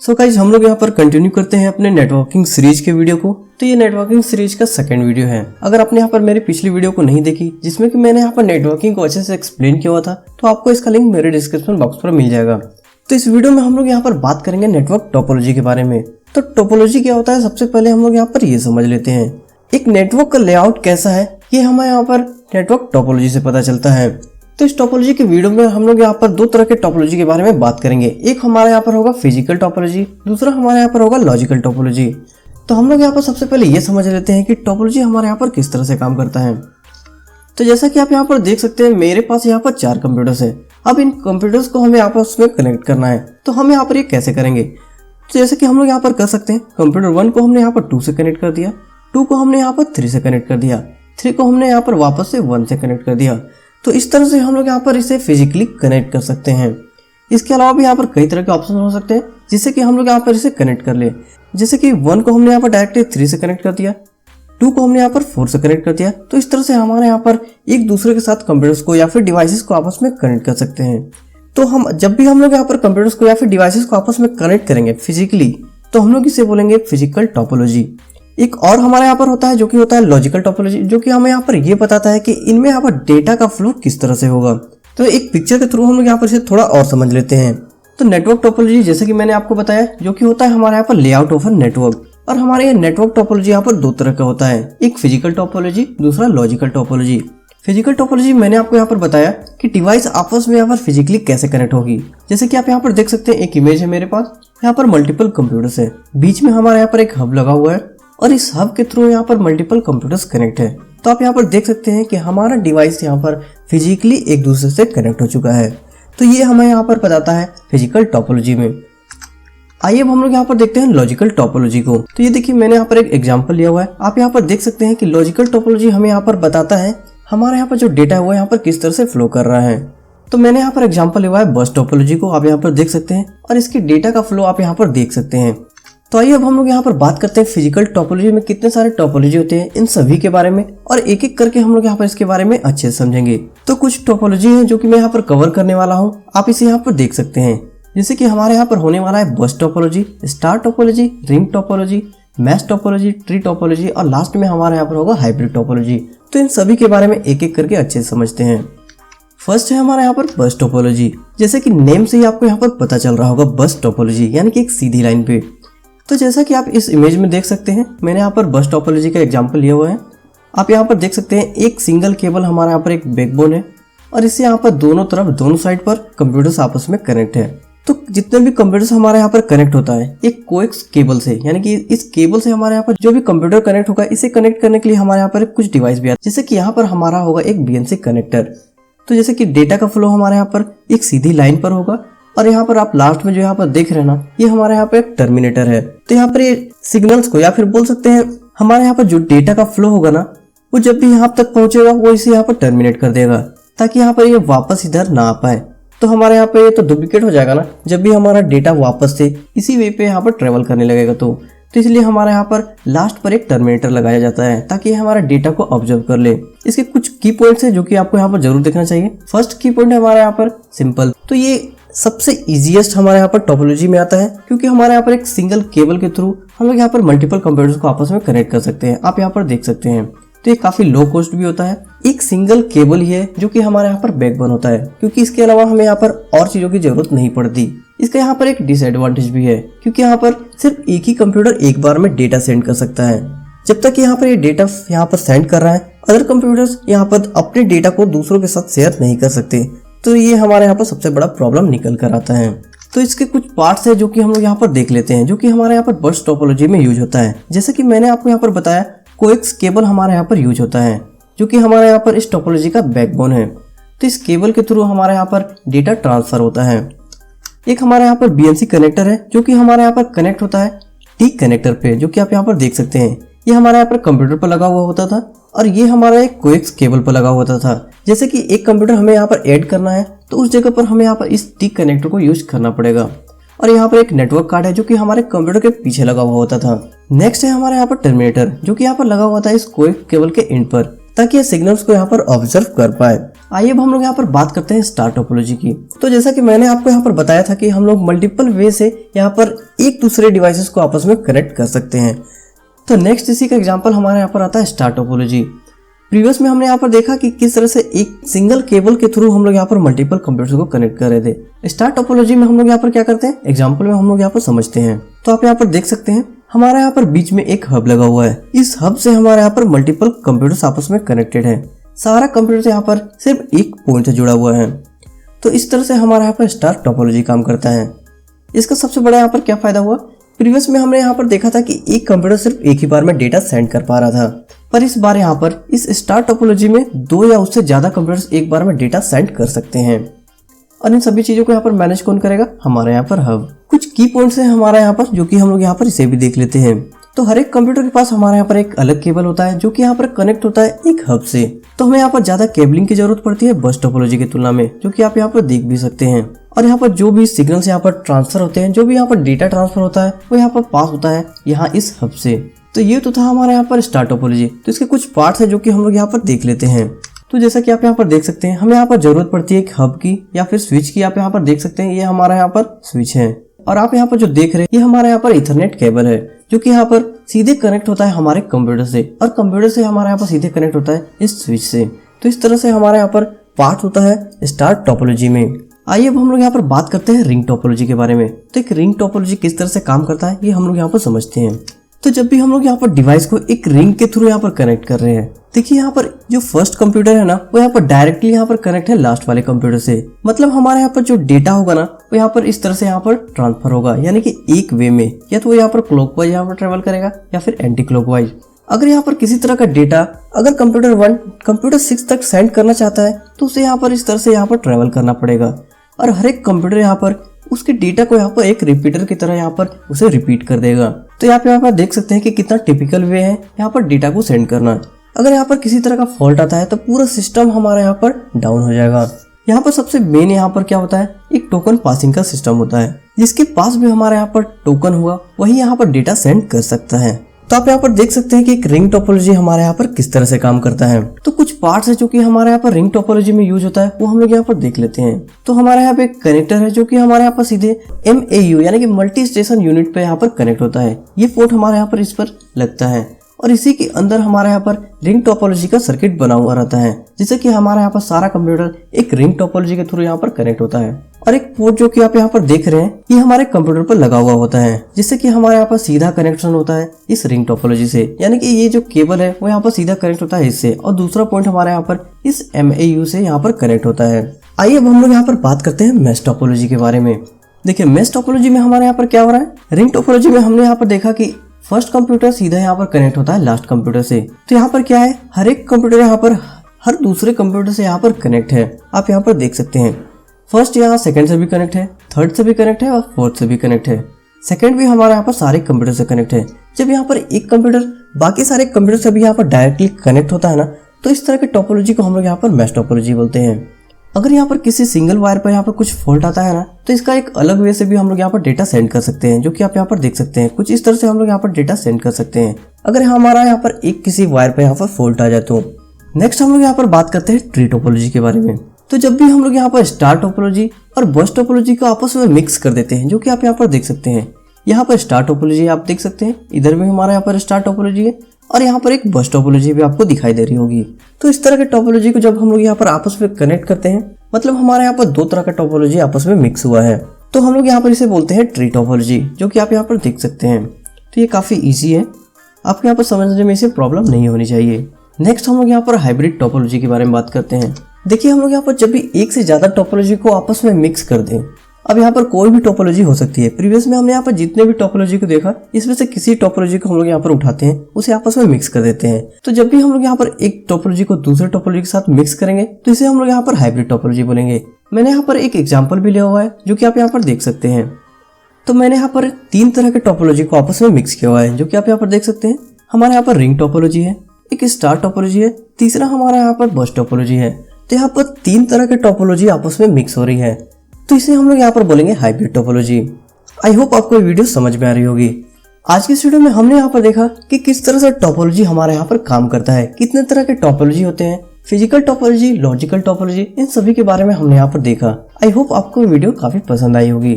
So guys हम लोग यहाँ पर कंटिन्यू करते हैं अपने नेटवर्किंग सीरीज के वीडियो को। तो ये नेटवर्किंग सीरीज का सेकंड वीडियो है। अगर आपने यहाँ पर मेरी पिछली वीडियो को नहीं देखी जिसमें कि मैंने यहाँ पर नेटवर्किंग को अच्छे से एक्सप्लेन किया हुआ था, तो आपको इसका लिंक मेरे डिस्क्रिप्शन बॉक्स पर मिल जाएगा। तो इस वीडियो में हम लोग यहाँ पर बात करेंगे नेटवर्क टोपोलॉजी के बारे में। तो टोपोलॉजी क्या होता है, सबसे पहले हम लोग यहाँ पर ये समझ लेते हैं एक नेटवर्क का लेआउट कैसा है, ये हमें यहाँ पर नेटवर्क टोपोलॉजी से पता चलता है। तो इस टोपोलॉजी के वीडियो में हम लोग यहाँ पर दो तरह के टोपोलॉजी के बारे में बात करेंगे। एक हमारे यहाँ पर होगा फिजिकल टोपोलॉजी, दूसरा हमारे यहाँ पर होगा लॉजिकल टोपोलॉजी। तो हम लोग यहाँ पर सबसे पहले ये समझ लेते हैं कि टोपोलॉजी हमारे यहाँ पर किस तरह से काम करता है। तो जैसा कि आप यहाँ पर देख सकते हैं, मेरे पास यहाँ पर 4 कंप्यूटर्स है। अब इन कंप्यूटर्स को हमें आपस में कनेक्ट करना है, तो हम यहाँ पर ये कैसे करेंगे। तो जैसे कि हम लोग यहाँ पर कर सकते हैं, कंप्यूटर 1 को हमने यहाँ पर 2 से कनेक्ट कर दिया, 2 को हमने यहाँ पर 3 से कनेक्ट कर दिया, 3 को हमने यहाँ पर वापस से 1 से कनेक्ट कर दिया। तो इस तरह से हम लोग यहाँ पर इसे फिजिकली कनेक्ट कर सकते हैं। इसके अलावा भी यहाँ पर कई तरह के ऑप्शन हो सकते हैं जिससे कि हम लोग यहाँ पर इसे कनेक्ट कर ले। जैसे कि 1 को हमने यहाँ पर डायरेक्टली 3 से कनेक्ट कर दिया, 2 को हमने यहाँ पर 4 से कनेक्ट कर दिया। तो इस तरह से हमारे यहाँ पर एक दूसरे के साथ कंप्यूटर्स को या फिर डिवाइसेस को आपस में कनेक्ट कर सकते हैं। तो हम जब भी हम लोग यहाँ पर कंप्यूटर्स को या फिर डिवाइसेस को आपस में कनेक्ट करेंगे फिजिकली, तो हम लोग इसे बोलेंगे फिजिकल टोपोलॉजी। एक और हमारे यहाँ पर होता है जो कि होता है लॉजिकल टोपोलॉजी, जो कि हमें यहाँ पर ये बताता है कि इनमें यहाँ पर डेटा का फ्लो किस तरह से होगा। तो एक पिक्चर के थ्रू हम लोग यहाँ पर इसे थोड़ा और समझ लेते हैं। तो नेटवर्क टोपोलॉजी जैसे कि मैंने आपको बताया जो कि होता है हमारे यहाँ पर लेआउट ऑफ नेटवर्क। और हमारे यहाँ नेटवर्क टोपोलॉजी यहाँ पर 2 तरह का होता है, एक फिजिकल टोपोलॉजी, दूसरा लॉजिकल टोपोलॉजी। फिजिकल टोपोलॉजी मैंने आपको यहाँ पर बताया कि डिवाइस आपस में यहाँ पर फिजिकली कैसे कनेक्ट होगी। जैसे कि आप यहाँ पर देख सकते हैं, एक इमेज है मेरे पास, यहाँ पर मल्टीपल कंप्यूटर्स है, बीच में हमारे यहाँ पर एक हब लगा हुआ है और इस हब के थ्रू यहाँ पर मल्टीपल कंप्यूटर्स कनेक्ट है। तो आप यहाँ पर देख सकते हैं कि हमारा डिवाइस यहाँ पर फिजिकली एक दूसरे से कनेक्ट हो चुका है। तो ये हमें यहाँ पर बताता है फिजिकल टोपोलॉजी में। आइए अब हम लोग यहाँ पर देखते हैं लॉजिकल टोपोलॉजी को। तो ये देखिए मैंने यहाँ पर एक एग्जांपल लिया हुआ है। आप यहाँ पर देख सकते हैं कि लॉजिकल टोपोलॉजी हमें यहाँ पर बताता है हमारे यहाँ पर जो डेटा है वो यहाँ पर किस तरह से फ्लो कर रहा है। तो मैंने यहाँ पर एग्जांपल लिया हुआ है बस टोपोलॉजी को, आप यहाँ पर देख सकते हैं, और इसकी डेटा का फ्लो आप यहाँ पर देख सकते हैं। तो आइए अब हम लोग यहाँ पर बात करते हैं फिजिकल टोपोलॉजी में कितने सारे टोपोलॉजी होते हैं, इन सभी के बारे में, और एक एक करके हम लोग यहाँ पर इसके बारे में अच्छे से समझेंगे। तो कुछ टोपोलॉजी है जो कि मैं यहाँ पर कवर करने वाला हूँ, आप इसे यहाँ पर देख सकते हैं। जैसे कि हमारे यहाँ पर होने वाला है बस topology, star topology, ring topology, mesh topology, tree topology, और लास्ट में हमारे यहाँ पर होगा हाइब्रिड टोपोलॉजी। तो इन सभी के बारे में एक एक करके अच्छे से समझते हैं। फर्स्ट है हमारे यहाँ पर बस टोपोलॉजी। जैसे कि नेम से ही आपको यहाँ पर पता चल रहा होगा बस टोपोलॉजी यानी कि एक सीधी लाइन पे। तो जैसा कि आप इस इमेज में देख सकते हैं, मैंने यहाँ पर बस टोपोलॉजी का एग्जांपल लिया हुआ है। आप यहाँ पर देख सकते हैं एक सिंगल केबल हमारे यहाँ पर एक बैकबोन है और इससे यहाँ पर दोनों तरफ दोनों साइड पर कंप्यूटर्स आपस में कनेक्ट है। तो जितने भी कंप्यूटर्स हमारे यहाँ पर कनेक्ट होता है एक कोएक्स केबल से, यानी कि इस केबल से हमारे यहाँ पर जो भी कंप्यूटर कनेक्ट होगा, इसे कनेक्ट करने के लिए हमारे यहाँ पर कुछ डिवाइस भी आता है। जैसे कि यहाँ पर हमारा होगा एक BNC कनेक्टर। तो जैसे कि डेटा का फ्लो हमारे यहाँ पर एक सीधी लाइन पर होगा, और यहाँ पर आप लास्ट में जो यहाँ पर देख रहे हैं ना, ये हमारे यहाँ पर एक टर्मिनेटर है। तो यहाँ पर ये सिग्नल्स को या फिर बोल सकते हैं हमारे यहाँ पर जो डेटा का फ्लो होगा ना, वो जब भी यहाँ तक पहुंचेगा वो इसे यहाँ पर टर्मिनेट कर देगा ताकि यहाँ पर ये वापस इधर ना आ पाए। तो हमारे यहाँ पे ये तो डुप्लीकेट हो जाएगा ना, जब भी हमारा डेटा वापस से इसी वे पे यहाँ पर ट्रेवल करने लगेगा। तो इसलिए हमारे यहाँ पर लास्ट पर एक टर्मिनेटर लगाया जाता है ताकि हमारा डेटा को ऑब्जर्व कर ले। इसके कुछ की पॉइंट्स है जो कि आपको यहाँ पर जरूर देखना चाहिए। फर्स्ट की पॉइंट है हमारे यहाँ पर सिंपल। तो ये सबसे इजीएस्ट हमारे यहाँ पर टोपोलॉजी में आता है क्योंकि हमारे यहाँ पर एक सिंगल केबल के थ्रू हम लोग यहाँ पर मल्टीपल कंप्यूटर्स को आपस में कनेक्ट कर सकते हैं। आप यहाँ पर देख सकते हैं। तो ये काफी लो कॉस्ट भी होता है। एक सिंगल केबल ही है जो कि हमारे यहाँ पर बैकबोन होता है, क्योंकि इसके अलावा हमें यहाँ पर और चीजों की जरूरत नहीं पड़ती। इसका यहाँ पर एक डिसएडवांटेज भी है क्योंकि यहाँ पर सिर्फ एक ही कंप्यूटर एक बार में डेटा सेंड कर सकता है। जब तक यहाँ पर ये डेटा यहाँ पर सेंड कर रहा है, अदर कंप्यूटर्स यहाँ पर अपने डेटा को दूसरों के साथ शेयर नहीं कर सकते। तो ये हमारे यहाँ पर सबसे बड़ा प्रॉब्लम निकल कर आता है। तो इसके कुछ पार्ट्स है जो कि हम लोग यहाँ पर देख लेते हैं, जो कि हमारे यहाँ पर बस टोपोलॉजी में यूज होता है। जैसे कि मैंने आपको यहाँ पर बताया कोएक्स केबल हमारे यहाँ पर यूज होता है, जो कि हमारे यहाँ पर इस टोपोलॉजी का बैकबोन है। तो इस केबल के थ्रू हमारे यहाँ पर डेटा ट्रांसफर होता है। एक हमारे यहाँ पर BNC कनेक्टर है जो कि हमारे यहाँ पर कनेक्ट होता है T कनेक्टर पे, जो कि आप यहाँ पर देख सकते हैं। ये हमारे यहाँ पर कंप्यूटर पर लगा हुआ होता था और ये हमारा एक कोएक्स केबल पर लगा होता था। जैसे कि एक कंप्यूटर हमें यहाँ पर ऐड करना है तो उस जगह पर हमें यहाँ पर इस T कनेक्टर को यूज करना पड़ेगा। और यहाँ पर एक नेटवर्क कार्ड है जो कि हमारे कंप्यूटर के पीछे लगा हुआ होता था। नेक्स्ट है हमारे यहाँ पर टर्मिनेटर, जो कि यहाँ पर लगा हुआ था इस कोएक्स केबल के एंड पर, ताकि ये सिग्नल्स को यहाँ पर ऑब्जर्व कर पाए। आइए अब हम लोग यहाँ पर बात करते हैं स्टार टोपोलॉजी की। तो जैसा कि मैंने आपको यहाँ पर बताया था कि हम लोग मल्टीपल वे से यहाँ पर एक दूसरे डिवाइसेस को आपस में कनेक्ट कर सकते हैं। तो नेक्स्ट इसी का एग्जांपल हमारे यहाँ पर आता है स्टार टोपोलॉजी। प्रीवियस में हमने यहाँ पर देखा कि किस तरह से एक सिंगल केबल के थ्रू हम लोग यहाँ पर मल्टीपल कंप्यूटर्स को कनेक्ट कर रहे थे। स्टार टोपोलॉजी में हम लोग यहाँ पर क्या करते हैं, एग्जांपल में हम लोग यहाँ पर समझते हैं। तो आप यहाँ पर देख सकते हैं हमारे यहाँ पर बीच में एक हब लगा हुआ है। इस हब से हमारे यहाँ पर मल्टीपल कंप्यूटर्स आपस में कनेक्टेड है। सारा कंप्यूटर यहाँ पर सिर्फ एक पॉइंट से जुड़ा हुआ है। तो इस तरह से हमारे यहाँ पर स्टार टोपोलॉजी काम करता है। इसका सबसे बड़ा यहाँ पर क्या फायदा हुआ, प्रीवियस में हमने यहाँ पर देखा था कि एक कंप्यूटर सिर्फ एक ही बार में डेटा सेंड कर पा रहा था, पर इस बार यहाँ पर इस स्टार टोपोलॉजी में 2 या उससे ज्यादा कंप्यूटर्स एक बार में डेटा सेंड कर सकते हैं। और इन सभी चीजों को यहाँ पर मैनेज कौन करेगा, हमारे यहाँ पर हब। कुछ की पॉइंट्स हैं हमारे यहाँ पर जो कि हम लोग यहाँ पर इसे भी देख लेते हैं। तो हर एक कंप्यूटर के पास हमारे यहाँ पर एक अलग केबल होता है जो कि यहाँ पर कनेक्ट होता है एक हब से। तो हमें यहाँ पर ज्यादा केबलिंग की जरूरत पड़ती है बस टोपोलॉजी की तुलना में, जो कि आप यहाँ पर देख भी सकते हैं। और यहाँ पर जो भी सिग्नल्स यहाँ पर ट्रांसफर होते हैं, जो भी यहाँ पर डेटा ट्रांसफर होता है, वो यहाँ पर पास होता है यहाँ इस हब से। तो ये तो था हमारे यहाँ पर स्टार टोपोलॉजी। तो इसके कुछ पार्ट्स है जो कि हम लोग यहाँ पर देख लेते हैं। तो जैसा कि आप यहाँ पर देख सकते हैं हमें यहाँ पर जरूरत पड़ती है एक हब की या फिर स्विच की। आप यहाँ पर देख सकते हैं ये हमारा यहाँ पर स्विच है। और आप यहाँ पर जो देख रहे हैं ये हमारा यहाँ पर इथरनेट केबल है जो कि यहाँ पर सीधे कनेक्ट होता है हमारे कंप्यूटर से, और कंप्यूटर से हमारे यहाँ पर सीधे कनेक्ट होता है इस स्विच से। तो इस तरह से हमारे यहाँ पर पार्ट होता है स्टार टोपोलॉजी में। आइए अब हम लोग यहाँ पर बात करते हैं रिंग टोपोलॉजी के बारे में। तो एक रिंग टोपोलॉजी किस तरह से काम करता है ये हम लोग यहाँ पर समझते हैं। तो जब भी हम लोग यहाँ पर डिवाइस को एक रिंग के थ्रू यहाँ पर कनेक्ट कर रहे हैं, देखिए यहाँ पर जो फर्स्ट कंप्यूटर है ना वो यहाँ पर डायरेक्टली यहाँ पर कनेक्ट है लास्ट वाले कंप्यूटर से। मतलब हमारे यहाँ पर जो डेटा होगा ना वो यहाँ पर इस तरह से यहाँ पर ट्रांसफर होगा, यानी कि एक वे में, या तो वो यहाँ पर क्लॉकवाइज यहाँ पर ट्रेवल करेगा या फिर एंटी क्लॉकवाइज। अगर यहाँ पर किसी तरह का डेटा अगर कंप्यूटर 1 कंप्यूटर 6 तक सेंड करना चाहता है तो उसे यहाँ पर इस तरह से यहाँ पर ट्रेवल करना पड़ेगा। और हर एक कंप्यूटर यहाँ पर उसके डेटा को यहाँ पर एक रिपीटर की तरह यहाँ पर उसे रिपीट कर देगा। तो यहाँ पर देख सकते हैं कि कितना टिपिकल वे है यहाँ पर डेटा को सेंड करना। अगर यहाँ पर किसी तरह का फॉल्ट आता है तो पूरा सिस्टम हमारा यहाँ पर डाउन हो जाएगा। यहाँ पर सबसे मेन यहाँ पर क्या होता है, एक टोकन पासिंग का सिस्टम होता है। जिसके पास भी हमारे यहाँ पर टोकन हुआ वही यहाँ पर डेटा सेंड कर सकता है। तो आप यहाँ पर देख सकते हैं कि एक रिंग टोपोलॉजी हमारे यहाँ पर किस तरह से काम करता है। तो कुछ पार्ट्स है जो कि हमारे यहाँ पर रिंग टोपोलॉजी में यूज होता है वो हम लोग यहाँ पर देख लेते हैं। तो हमारे यहाँ पे एक कनेक्टर है जो कि हमारे यहाँ पर सीधे MAU यानी कि मल्टी स्टेशन यूनिट पे यहाँ पर कनेक्ट होता है। ये पोर्ट हमारे यहाँ पर इस पर लगता है और इसी के अंदर हमारे यहाँ पर रिंग टोपोलॉजी का सर्किट बना हुआ रहता है, जिससे कि हमारे यहाँ पर सारा कंप्यूटर एक रिंग टोपोलॉजी के थ्रू यहाँ पर कनेक्ट होता है। और एक पोर्ट जो कि आप यहाँ पर देख रहे हैं ये हमारे कंप्यूटर पर लगा हुआ होता है, जिससे कि हमारे यहाँ पर सीधा कनेक्शन होता है इस रिंग टोपोलॉजी से, यानी कि ये जो केबल है वो यहाँ पर सीधा कनेक्ट होता है इससे, और दूसरा पॉइंट हमारे यहाँ पर इस MAU से यहाँ पर कनेक्ट होता है। आइए अब हम लोग यहाँ पर बात करते हैं मैश टोपोलॉजी के बारे में। देखिए मैश टोपोलॉजी में हमारे यहाँ पर क्या हो रहा है, रिंग टोपोलॉजी में हमने यहाँ पर देखा कि फर्स्ट कंप्यूटर सीधा यहाँ पर कनेक्ट होता है लास्ट कंप्यूटर से। तो यहाँ पर क्या है, हर एक कंप्यूटर यहाँ पर हर दूसरे कंप्यूटर से यहाँ पर कनेक्ट है। आप यहाँ पर देख सकते हैं फर्स्ट यहाँ सेकंड से भी कनेक्ट है, थर्ड से भी कनेक्ट है और फोर्थ से भी कनेक्ट है। सेकंड भी हमारे यहाँ पर सारे कंप्यूटर से कनेक्ट है। जब यहाँ पर एक कंप्यूटर बाकी सारे कंप्यूटर से भी यहाँ पर डायरेक्टली कनेक्ट होता है ना, तो इस तरह के टोपोलॉजी को हम लोग यहाँ पर मैश टोपोलॉजी बोलते हैं। अगर यहाँ पर किसी सिंगल वायर पर यहाँ पर कुछ फॉल्ट आता है ना, तो इसका एक अलग वे से भी हम लोग यहाँ पर डेटा सेंड कर सकते हैं, जो कि आप यहाँ पर देख सकते हैं। कुछ इस तरह से हम लोग यहाँ पर डेटा सेंड कर सकते हैं अगर हमारा यहाँ पर एक किसी वायर पर यहाँ पर फॉल्ट आ जाए तो। नेक्स्ट हम लोग यहाँ पर बात करते हैं ट्री टोपोलॉजी के बारे में। तो जब भी हम लोग यहाँ पर स्टार टोपोलॉजी और बस टोपोलॉजी को आपस में मिक्स कर देते हैं, जो कि आप यहाँ पर देख सकते हैं। यहाँ पर स्टार टोपोलॉजी आप देख सकते हैं, इधर भी हमारा यहाँ पर स्टार टोपोलॉजी है और यहाँ पर एक बस टोपोलॉजी भी आपको दिखाई दे रही होगी। तो इस तरह के टोपोलॉजी को जब हम लोग यहाँ पर आपस में कनेक्ट करते हैं, मतलब हमारे यहाँ पर दो तरह का टोपोलॉजी आपस में मिक्स हुआ है, तो हम लोग यहाँ पर इसे बोलते हैं ट्री टोपोलॉजी, जो कि आप यहाँ पर देख सकते हैं। तो ये काफी ईजी है, आपको यहाँ पर समझने में इसे प्रॉब्लम नहीं होनी चाहिए। नेक्स्ट हम लोग यहाँ पर हाइब्रिड टोपोलॉजी के बारे में बात करते हैं। देखिए हम लोग यहाँ पर जब भी एक से ज्यादा टोपोलॉजी को आपस में मिक्स कर दें, अब यहाँ पर कोई भी टोपोलॉजी हो सकती है। प्रीवियस में हमने यहाँ पर जितने भी टोपोलॉजी को देखा, इसमें से किसी टोपोलॉजी को हम लोग यहाँ पर उठाते हैं, उसे आपस में मिक्स कर देते हैं। तो जब भी हम लोग यहाँ पर एक टोपोलॉजी को दूसरे टोपोलॉजी के साथ मिक्स करेंगे तो इसे हम लोग यहाँ पर हाइब्रिड टोपोलॉजी बोलेंगे। मैंने यहाँ पर एक एग्जाम्पल भी लिया हुआ है जो कि आप यहाँ पर देख सकते हैं। तो मैंने यहाँ पर 3 तरह के टोपोलॉजी को आपस में मिक्स किया हुआ है, जो कि आप यहाँ पर देख सकते हैं। हमारे यहाँ पर रिंग टोपोलॉजी है, एक स्टार टोपोलॉजी है, तीसरा हमारा यहाँ पर बस टोपोलॉजी है। तो यहाँ पर 3 तरह के टोपोलॉजी आपस में मिक्स हो रही है, तो इसे हम लोग यहाँ पर बोलेंगे हाइब्रिड टोपोलॉजी। आई होप आपको ये वीडियो समझ में आ रही होगी। आज की इस वीडियो में हमने यहाँ पर देखा कि किस तरह से टोपोलॉजी हमारे यहाँ पर काम करता है, कितने तरह के टोपोलॉजी होते हैं, फिजिकल टोपोलॉजी, लॉजिकल टोपोलॉजी, इन सभी के बारे में हमने यहाँ पर देखा। आई होप आपको वीडियो काफी पसंद आई होगी।